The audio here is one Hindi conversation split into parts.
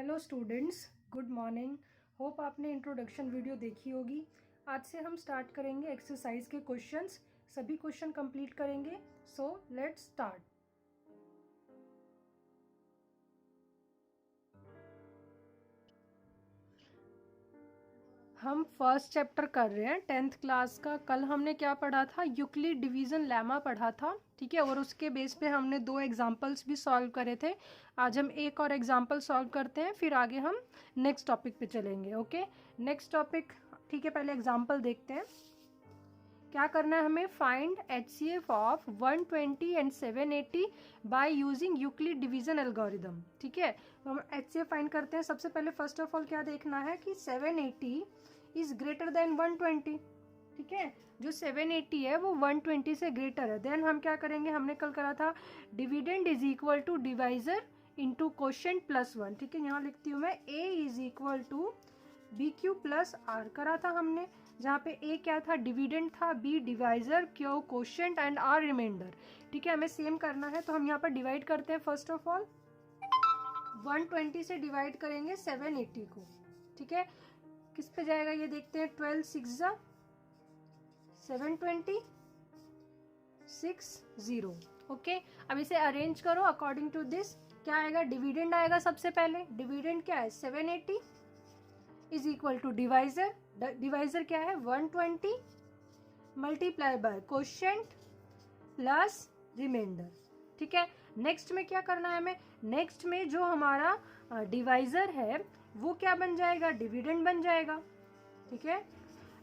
Hello students, good morning. Hope आपने इंट्रोडक्शन वीडियो देखी होगी। आज से हम स्टार्ट करेंगे एक्सरसाइज के क्वेश्चंस। सभी क्वेश्चन कंप्लीट करेंगे। So let's start. हम फर्स्ट चैप्टर कर रहे हैं 10th क्लास का। कल हमने क्या पढ़ा था? यूक्लिड डिवीजन लेमा पढ़ा था, ठीक है। और उसके बेस पे हमने 2 एग्जाम्पल्स भी सॉल्व करे थे। आज हम एक और एग्जाम्पल सॉल्व करते हैं, फिर आगे हम नेक्स्ट टॉपिक पे चलेंगे। ओके, नेक्स्ट टॉपिक, ठीक है। पहले एग्जाम्पल देखते हैं। क्या करना है हमें? Find HCF of 120 and 780 bye using Euclid division algorithm, ठीक है। तो हम HCF फाइंड करते हैं। सबसे पहले फर्स्ट ऑफ ऑल क्या देखना है कि 780 इज ग्रेटर देन 120, ठीक है। जो 780 है वो 120 से ग्रेटर है। देन हम क्या करेंगे? हमने कल करा था dividend is equal to divisor into quotient plus 1, ठीक है। यहाँ लिखती हूँ मैं A is equal to BQ plus R करा था हमने, जहाँ पे A क्या था? डिविडेंड था, B divisor, Q quotient and R remainder, ठीक है। हमें सेम करना है, तो हम यहाँ पर डिवाइड करते हैं। फर्स्ट ऑफ ऑल 120 से डिवाइड करेंगे 780 को, ठीक है। किस पे जाएगा ये देखते हैं। 12 6 जा 720 60, ओके। अब इसे अरेंज करो अकॉर्डिंग टू दिस। क्या आएगा? डिविडेंड आएगा सबसे पहले। डिविडेंड क्या है? 780 is equal to divisor, divisor क्या है? 120 multiply by quotient plus remainder, ठीक है। नेक्स्ट में क्या करना है हमें? नेक्स्ट में जो हमारा डिवाइजर है वो क्या बन जाएगा? डिविडेंड बन जाएगा, ठीक है।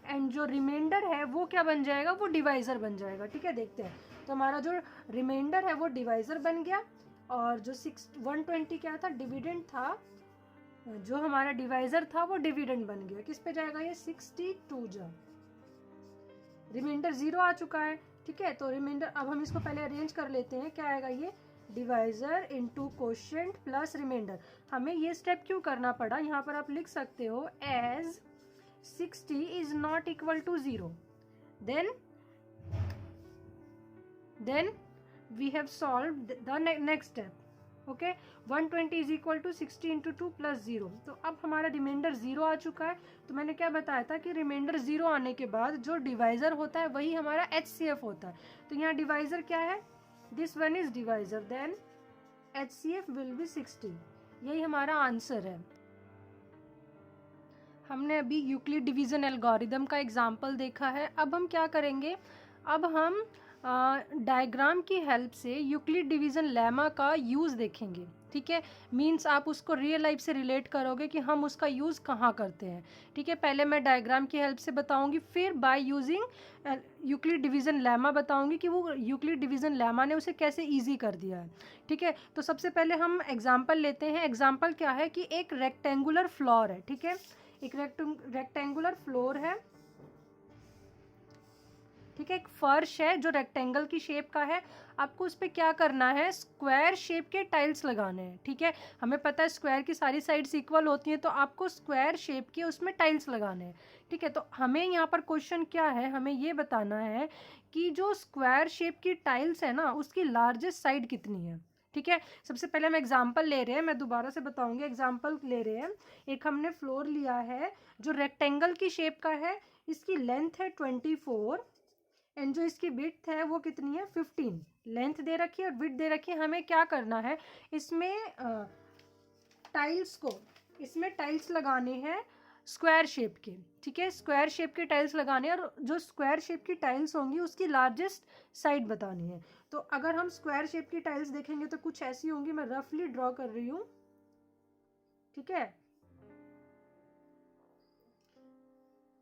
एंड जो रिमाइंडर है वो क्या बन जाएगा? वो डिवाइजर बन जाएगा, ठीक है। देखते हैं। तो हमारा जो रिमाइंडर है वो डिवाइजर बन गया, और जो 120 क्या था? डिविडेंड था। जो हमारा डिवाइजर था वो डिविडेंड बन गया। किस पे जाएगा ये? 62 जा। रिमाइंडर 0 आ चुका है, ठीक है। तो रिमाइंडर, अब हम इसको पहले अरेंज कर लेते हैं। क्या आएगा ये? Divisor into quotient plus remainder. हमें ये स्टेप क्यों करना पड़ा? यहाँ पर आप लिख सकते हो as 60 is not equal to 0, then we have solved the next step, okay. 120 is equal to 60 into 2 plus 0। तो अब हमारा रिमाइंडर 0 आ चुका है। तो मैंने क्या बताया था कि रिमाइंडर 0 आने के बाद जो डिवाइजर होता है वही हमारा HCF होता है। तो यहाँ डिवाइजर क्या है? This one is divisor, then HCF will be 60। यही हमारा आंसर है। हमने अभी यूक्लिड डिवीजन एल्गोरिदम का एग्जाम्पल देखा है। अब हम क्या करेंगे? अब हम डायग्राम की हेल्प से यूक्लिड डिवीजन लेमा का यूज़ देखेंगे, ठीक है। मींस आप उसको रियल लाइफ से रिलेट करोगे कि हम उसका यूज़ कहाँ करते हैं, ठीक है। पहले मैं डायग्राम की हेल्प से बताऊंगी, फिर bye using Euclid division lemma बताऊंगी कि वो यूक्लिड डिवीजन लेमा ने उसे कैसे ईजी कर दिया है, ठीक है। तो सबसे पहले हम एग्जाम्पल लेते हैं। एग्जाम्पल क्या है कि एक रेक्टेंगुलर फ्लोर है, ठीक है। एक रेक्टेंगुलर फ्लोर है, ठीक है। एक फर्श है जो रेक्टेंगल की शेप का है। आपको उस पर क्या करना है? स्क्वायर शेप के टाइल्स लगाने हैं, ठीक है। हमें पता है स्क्वायर की सारी साइड्स इक्वल होती हैं, तो आपको स्क्वायर शेप के उसमें टाइल्स लगाने हैं, ठीक है। तो हमें यहाँ पर क्वेश्चन क्या है? हमें ये बताना है कि जो स्क्वायर शेप की टाइल्स है ना, उसकी लार्जेस्ट साइड कितनी है, ठीक है। सबसे पहले हम एग्जाम्पल ले रहे हैं, मैं दोबारा से बताऊंगी। एग्जाम्पल ले रहे हैं, एक हमने फ्लोर लिया है जो रेक्टेंगल की शेप का है। इसकी लेंथ है 24 एंड जो इसकी विड्थ है वो कितनी है? 15। लेंथ दे रखी है और विड्थ दे रखी है। हमें क्या करना है? इसमें टाइल्स लगाने हैं स्क्वायर शेप के, ठीक है। स्क्वायर शेप के टाइल्स लगाने हैं, और जो स्क्वायर शेप की टाइल्स होंगी उसकी लार्जेस्ट साइड बतानी है। तो अगर हम स्क्वायर शेप की टाइल्स देखेंगे तो कुछ ऐसी होंगी। मैं रफली ड्रॉ कर रही हूँ, ठीक है।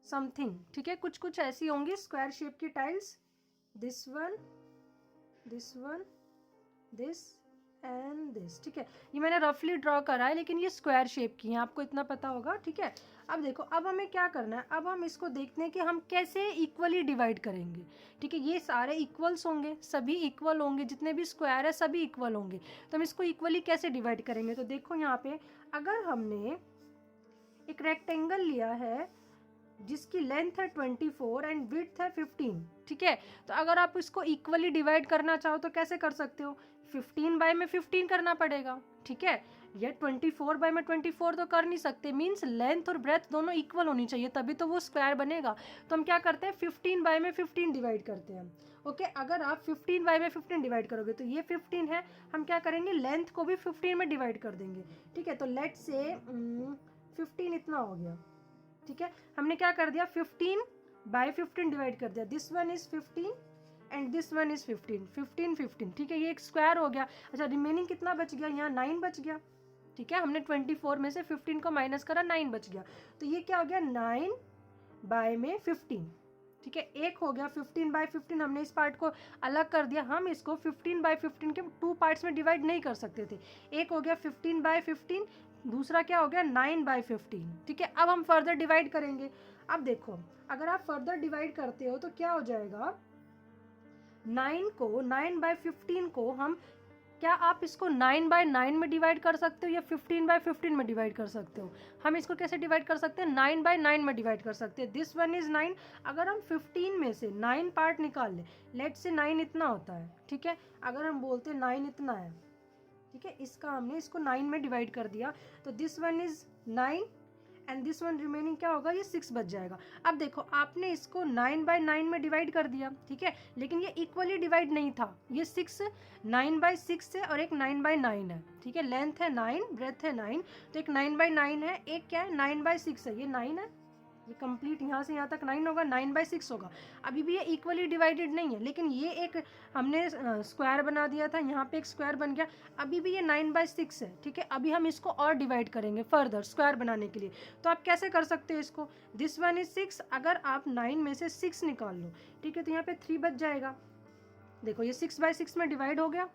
समथिंग, ठीक है। कुछ ऐसी होंगी स्क्वायर शेप की tiles. This one, this and this, ठीक है। ये मैंने रफली ड्रॉ करा है, लेकिन ये स्क्वायर शेप की है, आपको इतना पता होगा, ठीक है। अब देखो, अब हमें क्या करना है? अब हम इसको देखते हैं कि हम कैसे इक्वली डिवाइड करेंगे, ठीक है। ये सारे इक्वल्स होंगे, सभी इक्वल होंगे, जितने भी स्क्वायर है सभी इक्वल होंगे। तो हम इसको इक्वली कैसे डिवाइड करेंगे? तो देखो यहाँ पे, अगर हमने एक रेक्टेंगल लिया है जिसकी लेंथ है 24 एंड विड्थ है 15, ठीक है। तो अगर आप इसको इक्वली डिवाइड करना चाहो तो कैसे कर सकते हो? 15 बाय में 15 करना पड़ेगा, ठीक है। ये 24 बाय में 24 तो कर नहीं सकते, मीन्स लेंथ और ब्रेथ दोनों इक्वल होनी चाहिए तभी तो वो स्क्वायर बनेगा। तो हम क्या करते हैं 15 बाय में 15 डिवाइड करते हैं। ओके, अगर आप 15 बाय में 15 डिवाइड करोगे तो ये 15 है, हम क्या करेंगे लेंथ को भी 15 में डिवाइड कर देंगे। ठीक है, तो लेट से 15 इतना हो गया। ठीक है, हमने क्या कर दिया 15 बाय 15 डिवाइड कर दिया। This one is 15 and this one is 15, 15 15। ठीक है, ये एक स्क्वायर हो गया। अच्छा, रिमेनिंग कितना बच गया, यहाँ 9 बच गया। ठीक है, हमने 24 में से 15 को माइनस करा, 9 बच गया। तो ये क्या हो गया 9 बाय में 15। ठीक है, एक हो गया 15 बाय 15, हमने इस पार्ट को अलग कर दिया। हम इसको 15 बाय 15 के 2 पार्ट्स में डिवाइड नहीं कर सकते थे। एक हो गया 15 बाय 15, दूसरा क्या हो गया 9 बाय 15। ठीक है, अब हम फर्दर डिवाइड करेंगे। अब देखो, अगर आप फर्दर डिवाइड करते हो तो क्या हो जाएगा 9 बाय 15 को हम, क्या आप इसको 9 बाय 9 में डिवाइड कर सकते हो या 15 बाय 15 में डिवाइड कर सकते हो? हम इसको कैसे डिवाइड कर सकते हैं 9 बाय 9 में डिवाइड कर सकते हैं। This one is 9। अगर हम 15 में से 9 पार्ट निकाल लें, लेट से 9 इतना होता है। ठीक है, अगर हम बोलते 9 इतना है, ठीक है, इसका हमने इसको 9 में डिवाइड कर दिया, तो this one is 9 and this one remaining क्या होगा, ये 6 बच जाएगा। अब देखो, आपने इसको 9 बाय 9 में डिवाइड कर दिया। ठीक है, लेकिन ये इक्वली डिवाइड नहीं था। ये 6 9 बाय 6 है और एक 9 बाय 9 है। ठीक है, लेंथ है 9, ब्रेथ है 9, तो एक 9 बाय 9 है, एक क्या है 9 बाय 6 है। ये 9 है, ये कंप्लीट यहाँ से यहाँ तक 9 होगा, 9 बाय 6 होगा। अभी भी ये इक्वली डिवाइडेड नहीं है, लेकिन ये एक हमने स्क्वायर बना दिया था, यहाँ पे एक स्क्वायर बन गया। अभी भी ये 9 बाय 6 है। ठीक है, अभी हम इसको और डिवाइड करेंगे फर्दर स्क्वायर बनाने के लिए। तो आप कैसे कर सकते हो इसको, दिस वन इज 6, अगर आप 9 में से 6 निकाल लो, ठीक है, तो यहाँ पे 3 बच जाएगा। देखो, ये 6 बाय 6 में डिवाइड हो गया।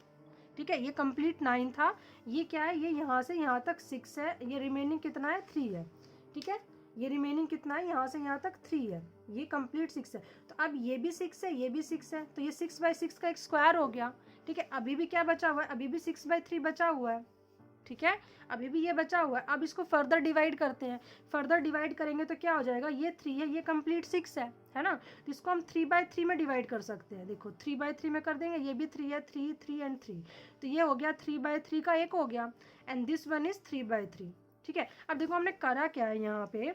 ठीक है, ये कंप्लीट 9 था, ये क्या है, ये यहाँ से यहाँ तक 6 है, ये रिमेनिंग कितना है 3 है। ठीक है, ये रिमेनिंग कितना है, यहाँ से यहाँ तक 3 है, ये कंप्लीट 6 है। तो अब ये भी 6 है, ये भी 6 है, तो ये 6 बाय 6 का एक स्क्वायर हो गया। ठीक है, अभी भी क्या बचा हुआ है, अभी भी 6 बाय 3 बचा हुआ है। ठीक है, अभी भी ये बचा हुआ है। अब इसको फर्दर डिवाइड करते हैं। फर्दर डिवाइड करेंगे तो क्या हो जाएगा, ये 3 है, ये कंप्लीट 6 है ना, तो इसको हम 3 बाय 3 में डिवाइड कर सकते हैं। देखो 3 बाय 3 में कर देंगे, ये भी 3 है, 3 3 एंड 3, तो ये हो गया 3 बाय 3 का एक हो गया, and this one is 3 by 3। ठीक है, अब देखो हमने करा क्या है, यहाँ पे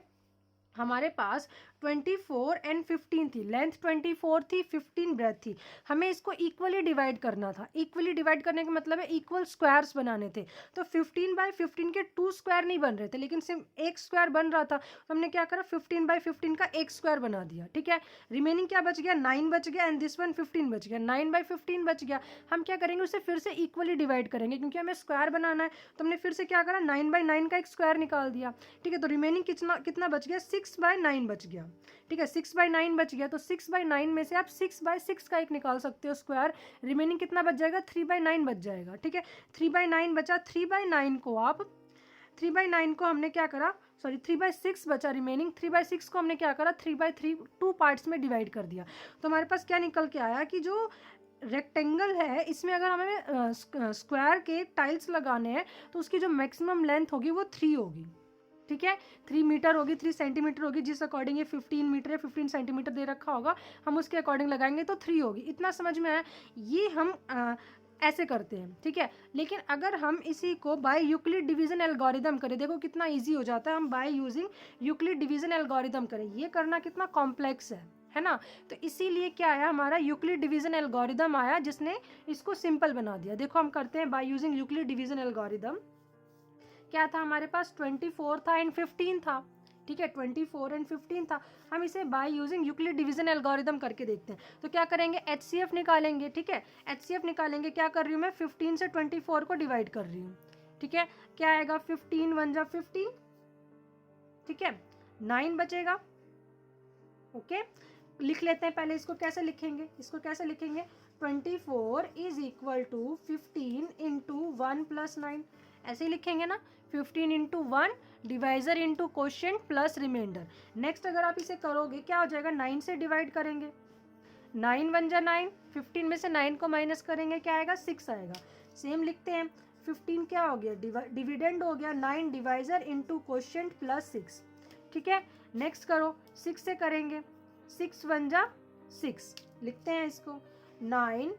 हमारे पास 24 एंड 15 थी, लेंथ 24 थी, 15 ब्रेथ थी। हमें इसको इक्वली डिवाइड करना था। इक्वली डिवाइड करने का मतलब है इक्वल स्क्वायर्स बनाने थे। तो 15 बाय 15 के 2 स्क्वायर नहीं बन रहे थे, लेकिन सिर्फ एक स्क्वायर बन रहा था, तो हमने क्या करा 15 बाय 15 का एक स्क्वायर बना दिया। ठीक है, रिमेनिंग क्या बच गया 9 बच गया, एंड दिस वन 15 बच गया, 9 बाय 15 बच गया। हम क्या करेंगे, उसे फिर से इक्वली डिवाइड करेंगे, क्योंकि हमें स्क्वायर बनाना है। तो हमने फिर से क्या करा 9 बाय 9 का एक स्क्वायर निकाल दिया। ठीक है, तो रिमेनिंग कितना बच गया 6 बाय 9 बच गया। ठीक है, 6 बाय 9 बच गया, तो 6 बाय 9 में से आप 6 बाय 6 का एक निकाल सकते हो स्क्वायर। रिमेनिंग कितना बच जाएगा 3 बाय 9 बच जाएगा। ठीक है, 3 बाय 9 बचा, 3 बाय 9 को आप 3 बाय 9 को हमने क्या करा, सॉरी 3 बाय 6 बचा रिमेनिंग, 3 बाय 6 को हमने क्या करा 3 बाय 3 2 पार्ट्स में डिवाइड कर दिया। तो हमारे पास क्या निकल के आया कि जो रेक्टेंगल है, इसमें अगर हमें स्क्वायर के टाइल्स लगाने हैं तो उसकी जो मैक्सिमम लेंथ होगी वो 3 होगी। ठीक है, 3 मीटर होगी, 3 सेंटीमीटर होगी, जिस अकॉर्डिंग ये 15 मीटर या 15 सेंटीमीटर दे रखा होगा, हम उसके अकॉर्डिंग लगाएंगे तो 3 होगी। इतना समझ में आया, ये हम ऐसे करते हैं। ठीक है, लेकिन अगर हम इसी को बाय यूक्लिड डिवीजन एल्गोरिदम करें, देखो कितना इजी हो जाता है, हम bye using Euclid division algorithm करें, ये करना कितना कॉम्प्लेक्स है ना। तो इसीलिए क्या आया, हमारा यूक्लिड डिवीजन एल्गोरिदम आया, जिसने इसको सिंपल बना दिया। देखो हम करते हैं bye using Euclid division algorithm. क्या था हमारे पास 24 था एंड 15 था। ठीक है, 24 एंड 15 था, हम इसे bye using Euclid division algorithm करके देखते हैं। तो क्या करेंगे, HCF निकालेंगे। ठीक है, HCF निकालेंगे, क्या कर रही हूँ मैं 15 से 24 को डिवाइड कर रही हूँ। ठीक है, क्या आएगा 15 1 जा 15। ठीक है, 9 बचेगा। ओके, लिख लेते हैं पहले इसको, कैसे लिखेंगे, इसको कैसे लिखेंगे 24 is equal to 15 into 1 plus 9, ऐसे ही लिखेंगे ना, 15 into 1 divisor into quotient plus remainder. Next अगर आप इसे करोगे क्या हो जाएगा, 9 से डिवाइड करेंगे, 9 1 जा 9, 15 में से 9 को माइनस करेंगे, क्या आएगा 6 आएगा। सेम लिखते हैं, 15 क्या हो गया डिविडेंड हो गया, 9 डिवाइजर इंटू क्वोशिएंट प्लस 6। ठीक है, नेक्स्ट करो 6 से करेंगे, 6 1 जा 6, लिखते हैं इसको, 9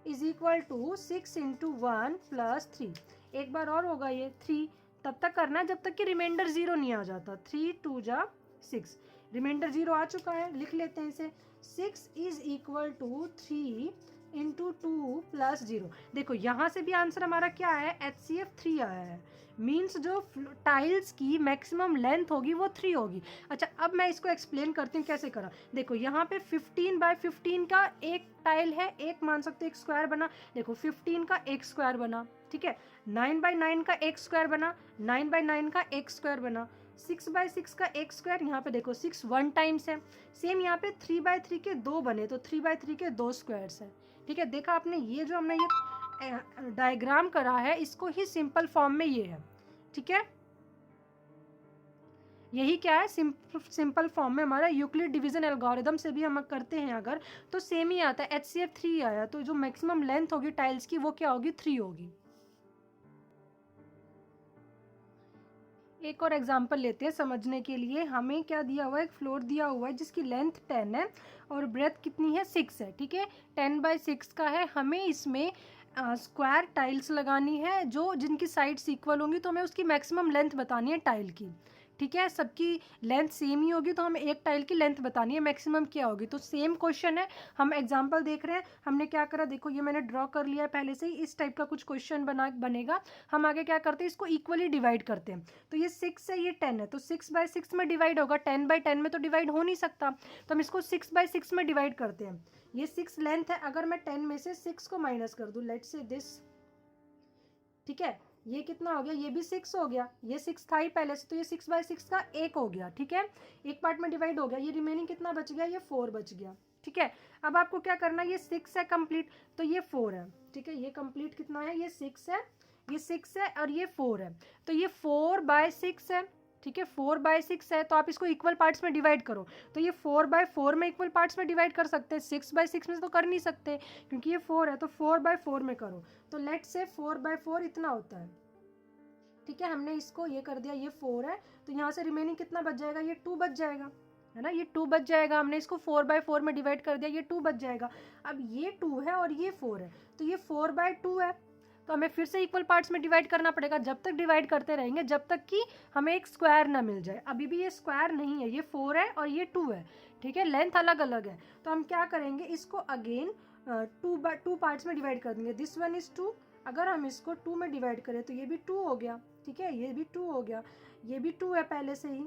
is equal to 6 into 1 plus 3। एक बार और होगा ये 3, तब तक करना है जब तक कि रिमाइंडर 0 नहीं आ जाता। 3 2 जा 6, रिमाइंडर 0 आ चुका है, लिख लेते हैं इसे। 6 is equal to 3 into 2 plus 0। देखो यहाँ से भी आंसर हमारा क्या है, HCF 3 आया है, मीन्स जो टाइल्स की मैक्सिमम लेंथ होगी वो 3 होगी। अच्छा, अब मैं इसको एक्सप्लेन करती हूँ कैसे करा। देखो यहाँ पे 15 बाय 15 का एक टाइल है, एक मान सकते एक स्क्वायर बना। देखो 15 का एक स्क्वायर बना, ठीक है। 9 बाय 9 का एक स्क्वायर बना, 9 बाय 9 का एक स्क्वायर बना। 6 बाय 6 का एक स्क्वायर, यहाँ पे देखो 6 1 टाइम्स है। सेम यहाँ पे 3 बाय 3 के 2 बने, तो 3 बाय 3 के 2 स्क्वायर्स है, ठीक है। देखा आपने, ये जो हमने ये डायग्राम करा है इसको ही सिंपल फॉर्म में ये है, ठीक है। यही क्या है, सिंपल फॉर्म में हमारा यूक्लिड डिवीजन एल्गोरिदम से भी हम करते हैं अगर, तो सेम ही आता है। HCF 3 आया, तो जो मैक्सिमम लेंथ होगी टाइल्स की वो क्या होगी, 3 होगी। एक और एग्जांपल लेते हैं समझने के लिए। हमें क्या दिया हुआ है, एक फ्लोर दिया हुआ है जिसकी लेंथ 10 है और ब्रेथ कितनी है, 6 है, ठीक है। 10 बाय 6 का है, हमें इसमें स्क्वायर टाइल्स लगानी है जो जिनकी साइड्स इक्वल होंगी, तो हमें उसकी मैक्सिमम लेंथ बतानी है टाइल की, ठीक है। सबकी लेंथ सेम ही होगी तो हमें एक टाइल की लेंथ बतानी है, मैक्सिमम क्या होगी। तो सेम क्वेश्चन है, हम एग्जांपल देख रहे हैं। हमने क्या करा, देखो ये मैंने ड्रॉ कर लिया है पहले से ही, इस टाइप का कुछ क्वेश्चन बनेगा। हम आगे क्या करते हैं, इसको इक्वली डिवाइड करते हैं। तो ये 6 है, ये 10 है, तो 6 बाय 6 में डिवाइड होगा, 10 बाय 10 में तो डिवाइड हो नहीं सकता, तो हम इसको 6 बाय 6 में डिवाइड करते हैं। ये 6 लेंथ है, अगर मैं 10 में से 6 को माइनस कर दूं, लेट्स से दिस, ठीक है, ये कितना हो गया, ये भी 6 हो गया, ये 6 था ही पहले से, तो ये 6 बाय 6 का 1 हो गया, ठीक है। एक पार्ट में डिवाइड हो गया, ये रिमेनिंग कितना बच गया, ये 4 बच गया, ठीक है। अब आपको क्या करना है, ये 6 है कंप्लीट, तो ये 4 है, ठीक है। ये कंप्लीट कितना है, ये 6 है, ये 6 है और ये 4 है, तो ये 4 बाय 6 है, ठीक है। 4 बाय 6 है, तो आप इसको इक्वल पार्ट्स में डिवाइड करो, तो ये 4 बाय 4 में इक्वल पार्ट्स में डिवाइड कर सकते हैं। 6 बाय 6 में तो कर नहीं सकते क्योंकि ये 4 है, तो 4 बाय 4 में करो, तो लेट्स से 4 बाय 4 इतना होता है, ठीक है। हमने इसको ये कर दिया, ये 4 है, तो यहाँ से रिमेनिंग कितना बच जाएगा, ये 2 बच जाएगा, है ना, ये 2 बच जाएगा। हमने इसको 4 बाय 4 में डिवाइड कर दिया, ये 2 बच जाएगा। अब ये 2 है और ये 4 है, तो ये 4 बाय 2 है, तो हमें फिर से इक्वल पार्ट्स में डिवाइड करना पड़ेगा। जब तक डिवाइड करते रहेंगे जब तक कि हमें एक स्क्वायर ना मिल जाए। अभी भी ये स्क्वायर नहीं है, ये 4 है और ये 2 है, ठीक है, लेंथ अलग अलग है। तो हम क्या करेंगे, इसको अगेन 2 पार्ट्स में डिवाइड कर देंगे। दिस वन इज 2, अगर हम इसको 2 में डिवाइड करें तो ये भी 2 हो गया, ठीक है, ये भी 2 हो गया, ये भी 2 है पहले से ही,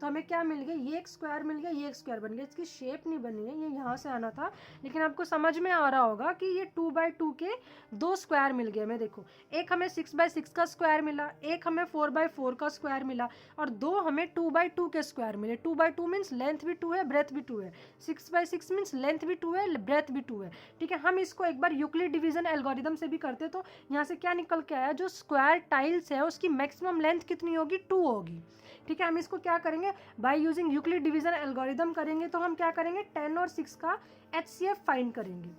तो हमें क्या मिल गया, ये एक स्क्वायर मिल गया, ये एक स्क्वायर बन गया। इसकी शेप नहीं बनी है, ये यहाँ से आना था, लेकिन आपको समझ में आ रहा होगा कि ये 2 बाय 2 के 2 स्क्वायर मिल गए हमें। देखो, एक हमें 6 बाय 6 का स्क्वायर मिला, एक हमें 4 बाय 4 का स्क्वायर मिला, और 2 हमें 2 बाय 2 के स्क्वायर मिले। 2 बाय 2 मीन्स लेंथ भी 2 है, ब्रेथ भी 2 है। 6 बाय 6 मीन्स लेंथ भी 2 है, ब्रेथ भी 2 है, ठीक है। हम इसको एक बार यूक्लिड डिवीजन एल्गोरिदम से भी करते, तो यहाँ से क्या निकल के आया, जो स्क्वायर टाइल्स है उसकी मैक्सिमम लेंथ कितनी होगी, 2 होगी, ठीक है। हम इसको क्या करेंगे, bye using Euclid division algorithm करेंगे। तो हम क्या करेंगे, 10 और 6 का HCF फाइंड करेंगे,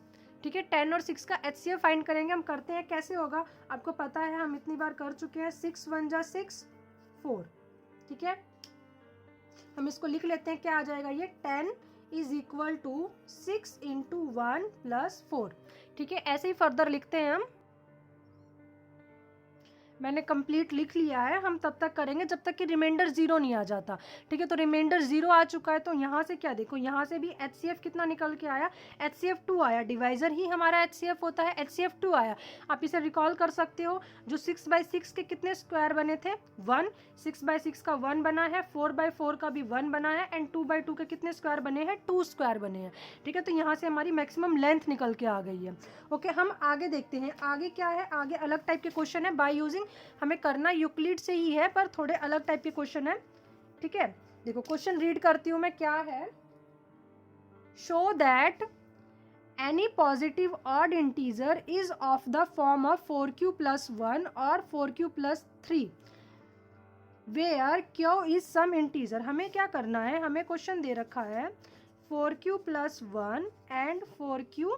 ठीक है। 10 और 6 का HCF फाइंड करेंगे। हम करते हैं, कैसे होगा आपको पता है, हम इतनी बार कर चुके हैं। 6 1 जा 6 4, ठीक है। हम इसको लिख लेते हैं, क्या आ जाएगा, ये 10 is equal to 6 into 1 plus 4, ठीक है। ऐसे ही फर्दर लिखते हैं हम। मैंने कंप्लीट लिख लिया है, हम तब तक करेंगे जब तक कि रिमाइंडर 0 नहीं आ जाता, ठीक है। तो रिमाइंडर 0 आ चुका है, तो यहाँ से क्या देखो, यहाँ से भी HCF कितना निकल के आया, HCF 2 आया। डिवाइजर ही हमारा HCF होता है, HCF 2 आया। आप इसे रिकॉल कर सकते हो, जो 6 बाय 6 के कितने स्क्वायर बने थे, 1। 6 बाय 6 का 1 बना है, 4 बाय 4 का भी 1 बना है, एंड 2 बाय 2 के कितने स्क्वायर बने हैं, 2 स्क्वायर बने हैं, ठीक है। तो यहाँ से हमारी मैक्सिमम लेंथ निकल के आ गई है। ओके, हम आगे देखते हैं, आगे क्या है, आगे अलग टाइप के क्वेश्चन है। बाय यूजिंग हमें करना यूक्लिड से ही है, पर थोड़े अलग टाइप के क्वेश्चन है, ठीक है। देखो क्वेश्चन रीड करती हूं मैं, क्या है, show that any positive odd integer is of the form of 4q + 1 और 4q + 3 where q is some integer. हमें क्या करना है, हमें क्वेश्चन दे रखा है 4q + 1 एंड 4q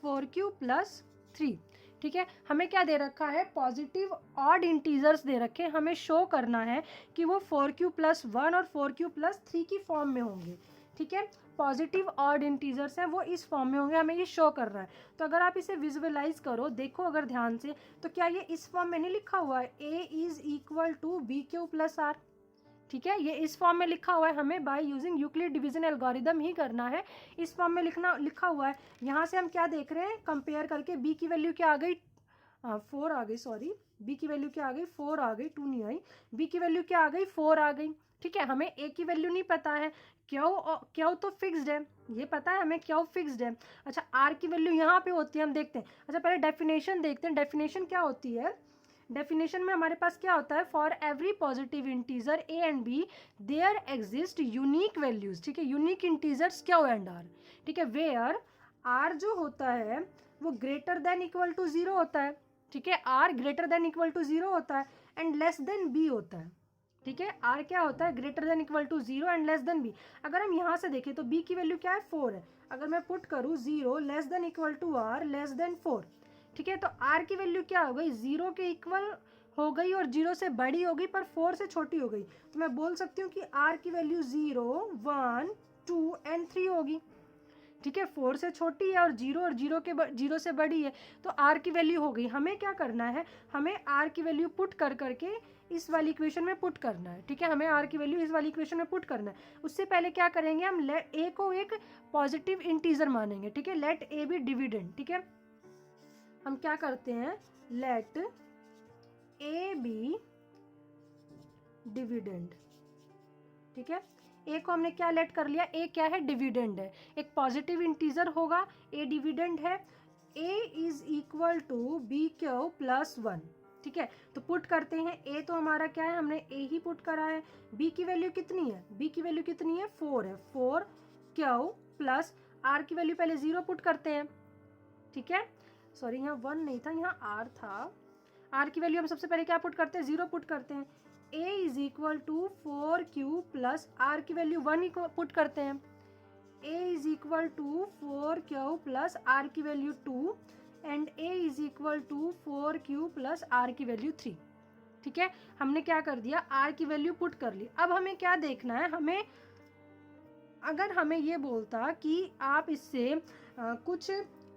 + 3, ठीक है। हमें क्या दे रखा है, पॉजिटिव ऑड इंटीजर्स दे रखे, हमें शो करना है कि वो 4q + 1 और 4q + 3 की फॉर्म में होंगे, ठीक है, पॉजिटिव ऑड इंटीजर्स हैं वो इस फॉर्म में होंगे, हमें ये शो कर रहा है। तो अगर आप इसे विजुअलाइज करो, देखो अगर ध्यान से, तो क्या ये इस फॉर्म में नहीं लिखा हुआ है a is equal to B Q plus r, ठीक है, ये इस फॉर्म में लिखा हुआ है, हमें by using Euclid division algorithm ही करना है, इस फॉर्म में लिखा हुआ है। यहाँ से हम क्या देख रहे हैं, कंपेयर करके b की वैल्यू क्या आ गई, 4 आ गई, सॉरी b की वैल्यू क्या आ गई, 4 आ गई, 2 नहीं आई, b की वैल्यू क्या आ गई, 4 आ गई, ठीक है। हमें a की वैल्यू नहीं पता है, क्यों तो फिक्स्ड है, ये पता है हमें क्यों फिक्स्ड है। अच्छा, r की वैल्यू यहाँ पे होती है, हम देखते हैं। अच्छा पहले डेफिनेशन देखते हैं, डेफिनेशन क्या होती है। डेफिनेशन में हमारे पास क्या होता है, for every positive integer a and b there exist unique values, ठीक है, unique integers q and r, ठीक है, वेयर r जो होता है वो ग्रेटर देन इक्वल टू 0 होता है, ठीक है, r greater than equal to 0 होता है एंड लेस देन b होता है, ठीक है, r क्या होता है, greater than equal to 0 and less than b। अगर हम यहाँ से देखें तो b की वैल्यू क्या है, 4 है, अगर मैं पुट करूँ 0 less than equal to r less than 4, ठीक है, तो r की वैल्यू क्या हो गई, 0 के इक्वल हो गई और 0 से बड़ी हो गई पर 4 से छोटी हो गई, तो मैं बोल सकती हूँ कि r की वैल्यू 0 1 2 एंड 3 होगी, ठीक है, 4 से छोटी है और 0 से बड़ी है, तो r की वैल्यू हो गई। हमें क्या करना है, हमें r की वैल्यू पुट करके इस वाली इक्वेशन में पुट करना है, ठीक है, हमें r की वैल्यू इस वाली इक्वेशन में पुट करना है। उससे पहले क्या करेंगे, हम लेट a को एक पॉजिटिव इंटीजर मानेंगे, ठीक है, लेट a बी डिविडेंड, ठीक है, हम क्या करते हैं, लेट a बी डिविडेंड, ठीक है, a को हमने क्या लेट कर लिया, a क्या है, डिविडेंड है, एक पॉजिटिव इंटीजर होगा, a डिविडेंड है, a is equal to B Q plus 1, ठीक है, तो पुट करते हैं, a तो हमारा क्या है, हमने a ही पुट करा है, b की वैल्यू कितनी है, b की वैल्यू कितनी है, 4 है, 4 क्यू प्लस r की वैल्यू पहले 0 पुट करते हैं, ठीक है, सॉरी यहाँ 1 नहीं था, यहाँ r था, r की वैल्यू हम सबसे पहले क्या पुट करते हैं, 0 पुट करते हैं, a is equal to 4q plus r की वैल्यू 1 पुट करते हैं, a is equal to 4q plus r की value 2 and a is equal to 4q plus r की वैल्यू 3, ठीक है, हमने क्या कर दिया, r की वैल्यू पुट कर ली। अब हमें क्या देखना है, हमें अगर हमें ये बोलता कि आप इससे कुछ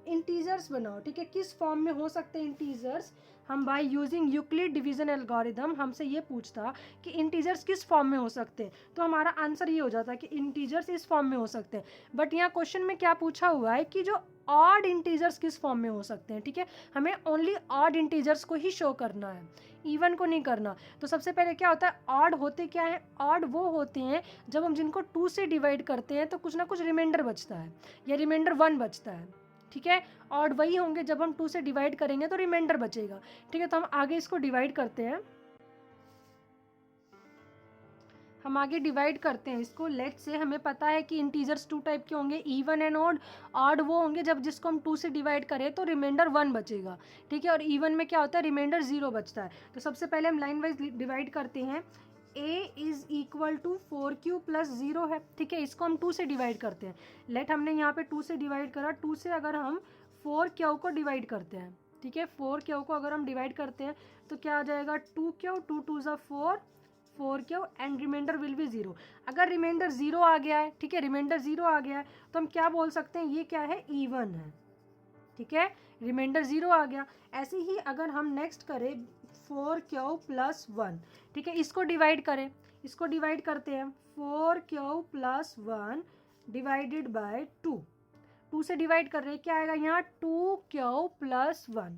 इंटीजर्स बनाओ, ठीक है, किस फॉर्म में हो सकते हैं इंटीजर्स, हम bye using Euclid division algorithm हमसे ये पूछता कि इंटीजर्स किस फॉर्म में हो सकते हैं, तो हमारा आंसर ये हो जाता कि इंटीजर्स इस फॉर्म में हो सकते हैं। बट यहाँ क्वेश्चन में क्या पूछा हुआ है कि जो ऑड इंटीजर्स किस फॉर्म में हो सकते हैं, ठीक है, हमें ओनली ऑड इंटीजर्स को ही शो करना है, इवन को नहीं करना। तो सबसे पहले क्या होता है, ऑड होते क्या है, ऑड वो होते हैं जब हम जिनको 2 से डिवाइड करते हैं तो कुछ ना कुछ रिमाइंडर बचता है या रिमाइंडर 1 बचता है, ठीक है, ऑड वही होंगे जब हम 2 से डिवाइड करेंगे तो रिमाइंडर बचेगा, ठीक है, तो हम आगे इसको डिवाइड करते हैं, हम आगे डिवाइड करते हैं इसको। लेट से हमें पता है कि इंटीजर्स 2 टाइप के होंगे, इवन एंड ऑड। ऑड वो होंगे जब जिसको हम 2 से डिवाइड करें तो रिमाइंडर 1 बचेगा, ठीक है, और इवन में क्या होता है, रिमाइंडर 0 बचता है। तो सबसे पहले हम लाइन वाइज डिवाइड करते हैं, a is equal to 4q plus 0 है, ठीक है, इसको हम 2 से डिवाइड करते हैं। लेट हमने यहाँ पे 2 से डिवाइड करा, 2 से अगर हम 4q को डिवाइड करते हैं, ठीक है, 4q को अगर हम डिवाइड करते हैं तो क्या आ जाएगा, 2q, 2 2 ज़ा 4, 4q and remainder will be 0। अगर रिमाइंडर 0 आ गया है, ठीक है, रिमाइंडर 0 आ गया है तो हम क्या बोल सकते हैं, ये क्या है, इवन है, ठीक है, रिमाइंडर 0 आ गया। ऐसे ही अगर हम नेक्स्ट करें 4q प्लस 1, ठीक है, इसको डिवाइड करें, इसको डिवाइड करते हैं, 4q प्लस 1 डिवाइडेड बाय 2, 2 से डिवाइड कर रहे हैं, क्या आएगा यहाँ, 2q प्लस 1,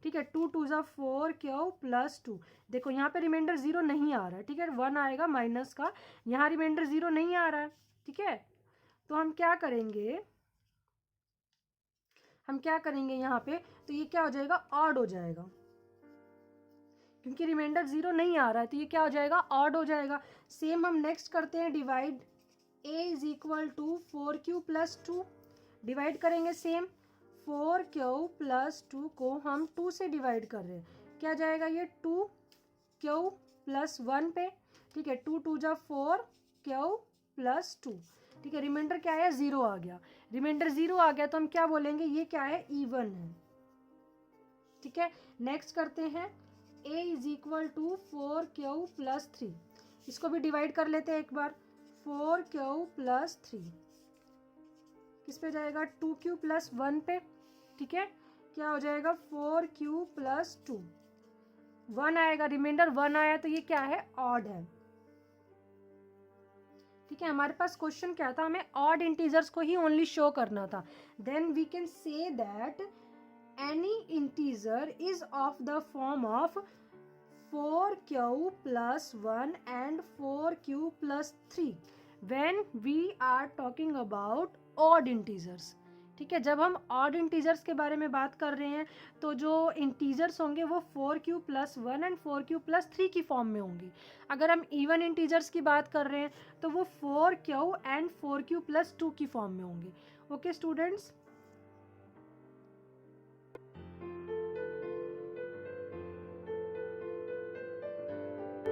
ठीक है, 2 2 ज़ा 4q प्लस 2। देखो यहाँ पे रिमाइंडर 0 नहीं आ रहा है, ठीक है, 1 आएगा माइनस का, यहाँ रिमाइंडर 0 नहीं आ रहा है, ठीक है, तो हम क्या करेंगे, यहाँ पे, तो ये क्या हो जाएगा, ऑड हो जाएगा, क्योंकि रिमाइंडर 0 नहीं आ रहा है तो ये क्या हो जाएगा, ऑड हो जाएगा। सेम हम नेक्स्ट करते हैं, divide a is equal to 4q plus 2, divide करेंगे सेम, 4q प्लस 2 को हम 2 से डिवाइड कर रहे हैं, क्या जाएगा ये 2q प्लस 1 पे, ठीक है, 2 2 जा 4q प्लस 2, ठीक है, रिमाइंडर क्या है, 0 आ गया, रिमाइंडर 0 आ गया तो हम क्या बोलेंगे, ये क्या है, इवन है, ठीक है। नेक्स्ट करते हैं, a is equal to 4q plus 3, इसको भी डिवाइड कर लेते हैं एक बार, 4q प्लस 3 किस पे जाएगा 2q प्लस 1 पे, ठीक है, क्या हो जाएगा 4q प्लस 2, 1 आएगा, रिमाइंडर 1 आया तो ये क्या है ऑड है, ठीक है। हमारे पास क्वेश्चन क्या था, हमें ऑड इंटीजर्स को ही ओनली शो करना था। Then we can say that any integer is of the form of 4q plus 1 and 4q plus 3 when we are talking about odd integers, ठीक है। जब हम ऑड इंटीजर्स के बारे में बात कर रहे हैं तो जो इंटीजर्स होंगे वो 4q plus 1 and 4q plus 3 की फॉर्म में होंगी। अगर हम इवन इंटीजर्स की बात कर रहे हैं तो वो 4q एंड 4q प्लस 2 की फॉर्म में होंगे। Okay students,